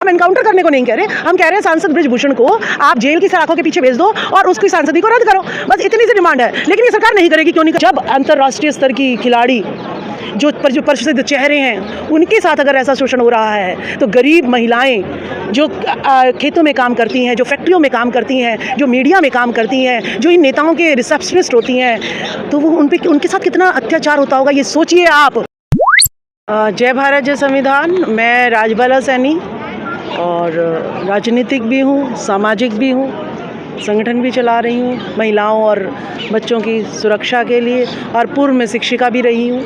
हम एनकाउंटर करने को नहीं कह रहे, हम कह रहे हैं सांसद ब्रिजभूषण को आप जेल की सलाखों के पीछे भेज दो और उसकी सांसदी को रद्द करो, बस इतनी सी डिमांड है। लेकिन ये सरकार नहीं करेगी, क्यों नहीं? जब अंतर्राष्ट्रीय स्तर की खिलाड़ी जो प्रसिद्ध चेहरे हैं उनके साथ अगर ऐसा शोषण हो रहा है, तो गरीब महिलाएं जो खेतों में काम करती हैं, जो फैक्ट्रियों में काम करती हैं, जो मीडिया में काम करती हैं, जो इन नेताओं के रिसेप्शनिस्ट होती हैं, तो वो उनके साथ कितना अत्याचार होता होगा, ये सोचिए आप। जय भारत जय संविधान। मैं राजबाला सैनी और राजनीतिक भी हूँ, सामाजिक भी हूँ, संगठन भी चला रही हूँ महिलाओं और बच्चों की सुरक्षा के लिए, और पूर्व में शिक्षिका भी रही हूँ।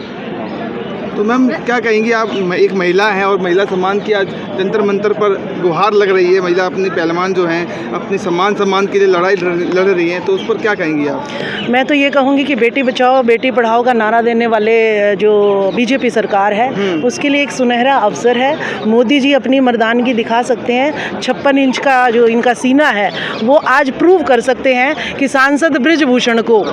तो मैम क्या कहेंगी आप, एक महिला हैं और महिला सम्मान की आज जंतर मंतर पर गुहार लग रही है, महिला अपनी पहलवान जो हैं अपनी सम्मान के लिए लड़ाई लड़ रही हैं, तो उस पर क्या कहेंगी आप? मैं तो ये कहूँगी कि बेटी बचाओ बेटी पढ़ाओ का नारा देने वाले जो बीजेपी सरकार है उसके लिए एक सुनहरा अवसर है। मोदी जी अपनी मर्दानगी दिखा सकते हैं। 56 इंच का जो इनका सीना है वो आज प्रूव कर सकते हैं कि सांसद ब्रिजभूषण को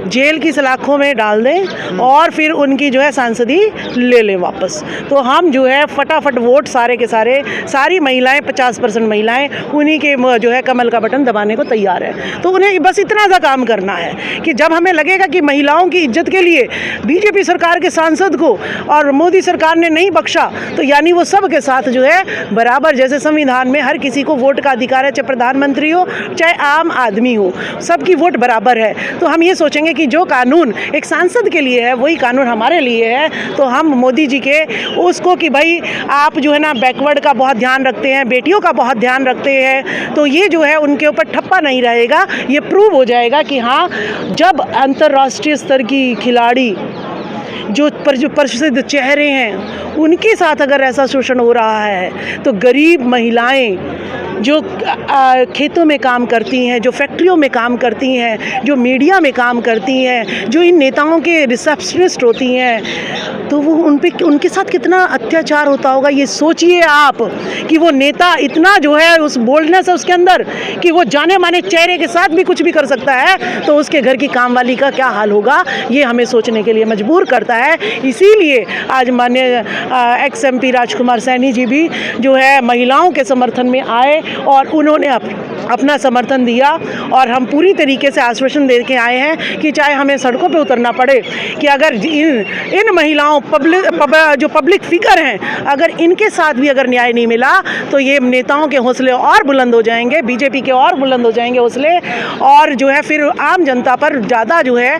जेल की सलाखों में डाल दें और फिर उनकी जो है सांसदी ले लें वापस। तो हम जो है फटाफट वोट सारे के सारे, सारी महिलाएं 50% महिलाएं उन्हीं के जो है कमल का बटन दबाने को तैयार है। तो उन्हें बस इतना सा काम करना है कि जब हमें लगेगा कि महिलाओं की इज्जत के लिए बीजेपी सरकार के सांसद को और मोदी सरकार ने नहीं बख्शा, तो यानी वो सब के साथ जो है बराबर, जैसे संविधान में हर किसी को वोट का अधिकार है, चाहे प्रधानमंत्री हो चाहे आम आदमी हो, सबकी वोट बराबर है। तो हम ये सोचेंगे कि जो कानून एक सांसद के लिए है वही कानून हमारे लिए है। तो हम मोदी जी के उसको कि भाई आप जो है ना बैकवर्ड का बहुत ध्यान रखते हैं, बेटियों का बहुत ध्यान रखते हैं, तो ये जो है उनके ऊपर ठप्पा नहीं रहेगा। ये प्रूव हो जाएगा कि हाँ, जब अंतर्राष्ट्रीय स्तर की खिलाड़ी जो प्रसिद्ध चेहरे हैं उनके साथ अगर ऐसा शोषण हो रहा है, तो गरीब महिलाएं जो खेतों में काम करती हैं, जो फैक्ट्रियों में काम करती हैं, जो मीडिया में काम करती हैं, जो इन नेताओं के रिसेप्शनिस्ट होती हैं, तो वो उनके साथ कितना अत्याचार होता होगा, ये सोचिए आप। कि वो नेता इतना जो है उस बोल्डनेस है उसके अंदर कि वो जाने माने चेहरे के साथ भी कुछ भी कर सकता है, तो उसके घर की कामवाली का क्या हाल होगा, ये हमें सोचने के लिए मजबूर करता है। इसीलिए आज माननीय एक्स MP राजकुमार सैनी जी भी जो है महिलाओं के समर्थन में आए और उन्होंने अपना समर्थन दिया, और हम पूरी तरीके से आश्वासन दे के आए हैं कि चाहे हमें सड़कों पे उतरना पड़े, कि अगर इन महिलाओं जो पब्लिक फिगर हैं, अगर इनके साथ भी अगर न्याय नहीं मिला, तो ये नेताओं के हौसले और बुलंद हो जाएंगे, बीजेपी के और बुलंद हो जाएंगे हौसले, और जो है फिर आम जनता पर ज़्यादा जो है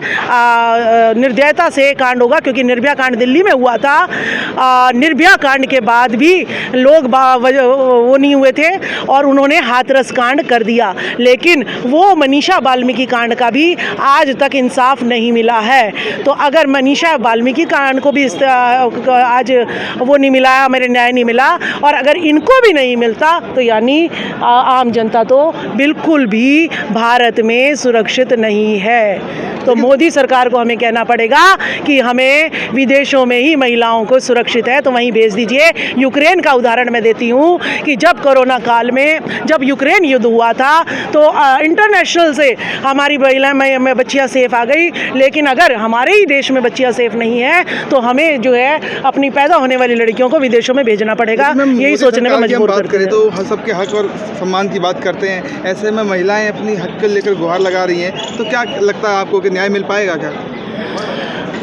निर्दयता से कांड होगा। क्योंकि निर्भया कांड दिल्ली में हुआ था, निर्भया कांड के बाद भी लोग वो नहीं हुए थे और उन्होंने हाथरस कांड कर दिया, लेकिन वो मनीषा वाल्मीकि कांड का भी आज तक इंसाफ नहीं मिला है। तो अगर मनीषा वाल्मीकि कांड को भी आज वो नहीं मिला, हमें न्याय नहीं मिला, और अगर इनको भी नहीं मिलता, तो यानी आम जनता तो बिल्कुल भी भारत में सुरक्षित नहीं है। तो मोदी सरकार को हमें कहना पड़ेगा कि हमें विदेशों में ही महिलाओं को सुरक्षित है तो वहीं भेज दीजिए। यूक्रेन का उदाहरण मैं देती हूँ कि जब कोरोना काल में जब यूक्रेन युद्ध हुआ था, तो इंटरनेशनल से हमारी बच्चियाँ सेफ आ गई, लेकिन अगर हमारे ही देश में बच्चियाँ सेफ नहीं है, तो हमें जो है अपनी पैदा होने वाली लड़कियों को विदेशों में भेजना पड़ेगा। यही सोचने पर मजबूर करते हैं। तो सबके हक और सम्मान की बात करते हैं, ऐसे में महिलाएं अपनी हक के लेकर गुहार लगा रही हैं, तो क्या लगता है आपको कि न्याय मिल पाएगा क्या?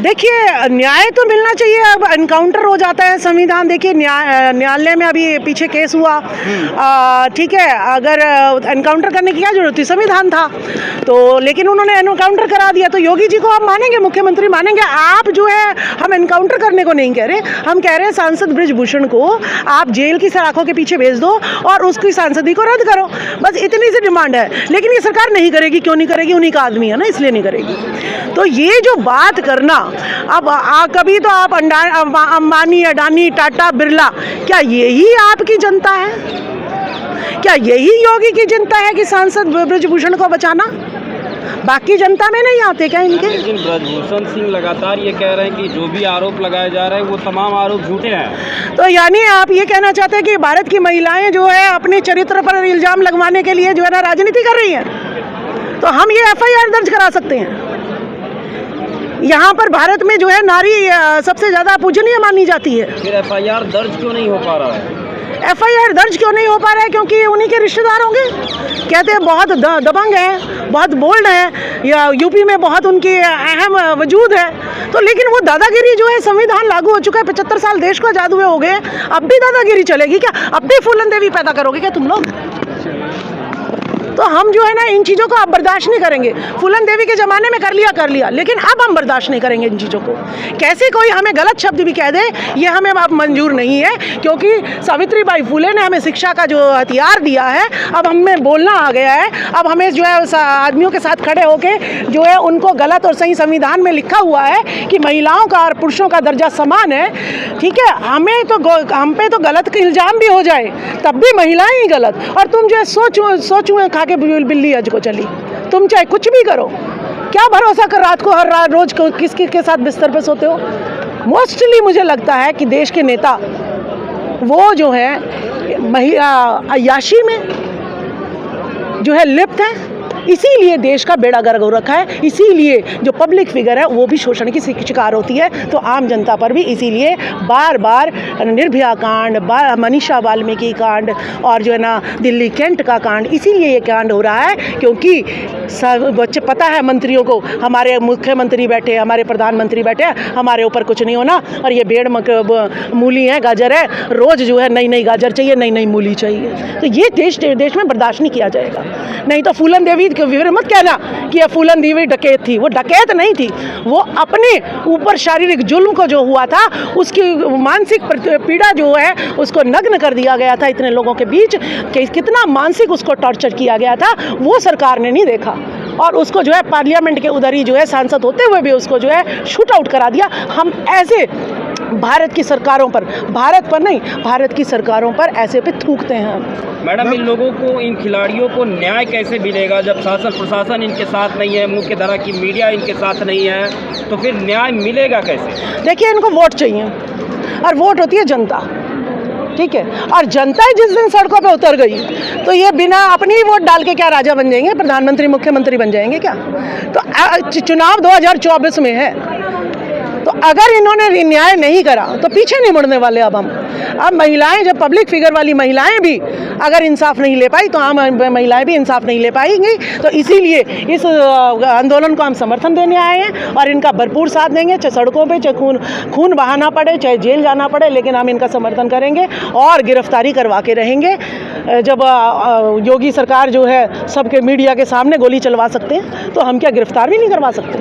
देखिए, न्याय तो मिलना चाहिए। अब एनकाउंटर हो जाता है संविधान, देखिए न्यायालय में अभी पीछे केस हुआ, ठीक है, अगर एनकाउंटर करने की क्या जरूरत थी, संविधान था तो, लेकिन उन्होंने एनकाउंटर करा दिया। तो योगी जी को हम मानेंगे, मुख्यमंत्री मानेंगे। आप जो है, हम एनकाउंटर करने को नहीं कह रहे, हम कह रहे हैं सांसद ब्रिजभूषण को आप जेल की सलाखों के पीछे भेज दो और उसकी सांसदी को रद्द करो, बस इतनी सी डिमांड है। लेकिन ये सरकार नहीं करेगी, क्यों नहीं करेगी? उन्हीं का आदमी है ना, इसलिए नहीं करेगी। तो ये जो बात करना, अब कभी तो आप अंबानी, अडानी, टाटा, बिरला, क्या यही आपकी जनता है? क्या यही योगी की जनता है कि सांसद ब्रिजभूषण को बचाना? बाकी जनता में नहीं आते क्या इनके? लेकिन ब्रजभूषण सिंह लगातार ये कह रहे हैं कि जो भी आरोप लगाए जा रहे हैं वो तमाम आरोप झूठे हैं। तो यानी आप ये कहना चाहते हैं कि भारत की महिलाएं जो है अपने चरित्र पर इल्जाम लगवाने के लिए जो है ना राजनीति कर रही हैं? तो हम ये FIR दर्ज करा सकते हैं। यहाँ पर भारत में जो है नारी सबसे ज़्यादा पूजनीय मानी जाती है। फिर FIR दर्ज क्यों नहीं हो पा रहा है? FIR दर्ज क्यों नहीं हो पा रहा है? क्योंकि ये उन्हीं के रिश्तेदार होंगे। कहते हैं बहुत दबंग हैं, बहुत बोल्ड हैं, या यूपी में बहुत उनकी अहम वजूद है। तो लेकिन वो दादागिरी जो है, संविधान लागू हो चुका है, 75 साल देश को आज़ाद हुए हो गए, अब भी दादागिरी चलेगी क्या? अब भी फूलन देवी पैदा करोगे क्या तुम लोग? तो हम जो है ना, इन चीज़ों को अब बर्दाश्त नहीं करेंगे। फूलन देवी के ज़माने में कर लिया, लेकिन अब हम बर्दाश्त नहीं करेंगे इन चीज़ों को। कैसे कोई हमें गलत शब्द भी कह दे, ये हमें अब मंजूर नहीं है, क्योंकि सावित्रीबाई फुले ने हमें शिक्षा का जो हथियार दिया है, अब हमें बोलना आ गया है। अब हमें जो है आदमियों के साथ खड़े होके जो है उनको गलत और सही, संविधान में लिखा हुआ है कि महिलाओं का और पुरुषों का दर्जा समान है, ठीक है। हम पे तो गलत का इल्ज़ाम भी हो जाए तब भी महिलाएं ही गलत, और तुम जो है सोचूं खा के बिल्ली अज को चली। तुम चाहे कुछ भी करो, क्या भरोसा कर रात को हर रोज को किसके के साथ बिस्तर पे सोते हो? मोस्टली मुझे लगता है कि देश के नेता वो जो है अय्याशी में जो है लिप्त है, इसीलिए देश का बेड़ा गर्क हो रखा है। इसीलिए जो पब्लिक फिगर है वो भी शोषण की शिकार होती है। तो आम जनता पर भी इसीलिए बार बार निर्भया कांड, मनीषा वाल्मीकि कांड, और जो है ना दिल्ली कैंट का कांड, इसीलिए ये कांड हो रहा है क्योंकि सब बच्चे पता है मंत्रियों को, हमारे मुख्यमंत्री बैठे, हमारे प्रधानमंत्री बैठे, हमारे ऊपर कुछ नहीं होना, और ये भेड़ मूली है, गाजर है, रोज़ जो है नई नई गाजर चाहिए, नई नई मूली चाहिए। तो ये देश में बर्दाश्त नहीं किया जाएगा। नहीं तो फूलन देवी मत कहना कि ये फूलन देवी डकैत थी, वो डकैत नहीं थी, वो अपने ऊपर शारीरिक जुल्म को जो हुआ था, उसकी मानसिक पीड़ा जो है उसको नग्न कर दिया गया था इतने लोगों के बीच, कि कितना मानसिक उसको टॉर्चर किया गया था, वो सरकार ने नहीं देखा, और उसको जो है पार्लियामेंट के उधर ही जो है सांसद होते हुए भी उसको जो है शूट आउट करा दिया। हम ऐसे भारत की सरकारों पर, भारत पर नहीं, भारत की सरकारों पर ऐसे पे थूकते हैं। मैडम, इन लोगों को, इन खिलाड़ियों को न्याय कैसे मिलेगा जब शासन प्रशासन इनके साथ नहीं है, मुख्य धारा की मीडिया इनके साथ नहीं है, तो फिर न्याय मिलेगा कैसे? देखिए, इनको वोट चाहिए, और वोट होती है जनता, ठीक है। और जनता ही जिस दिन सड़कों पे उतर गई तो ये बिना अपनी ही वोट डाल के क्या राजा बन जाएंगे, प्रधानमंत्री मुख्यमंत्री बन जाएंगे क्या? तो चुनाव 2024 में है, तो अगर इन्होंने न्याय नहीं करा तो पीछे नहीं मुड़ने वाले। अब महिलाएं, जब पब्लिक फिगर वाली महिलाएं भी अगर इंसाफ नहीं ले पाई तो आम महिलाएं भी इंसाफ नहीं ले पाएंगी। तो इसीलिए इस आंदोलन को हम समर्थन देने आए हैं और इनका भरपूर साथ देंगे, चाहे सड़कों पे चाहे खून बहाना पड़े, चाहे जेल जाना पड़े, लेकिन हम इनका समर्थन करेंगे और गिरफ्तारी करवा के रहेंगे। जब योगी सरकार जो है सबके मीडिया के सामने गोली चलवा सकते हैं, तो हम क्या गिरफ्तार भी नहीं करवा सकते?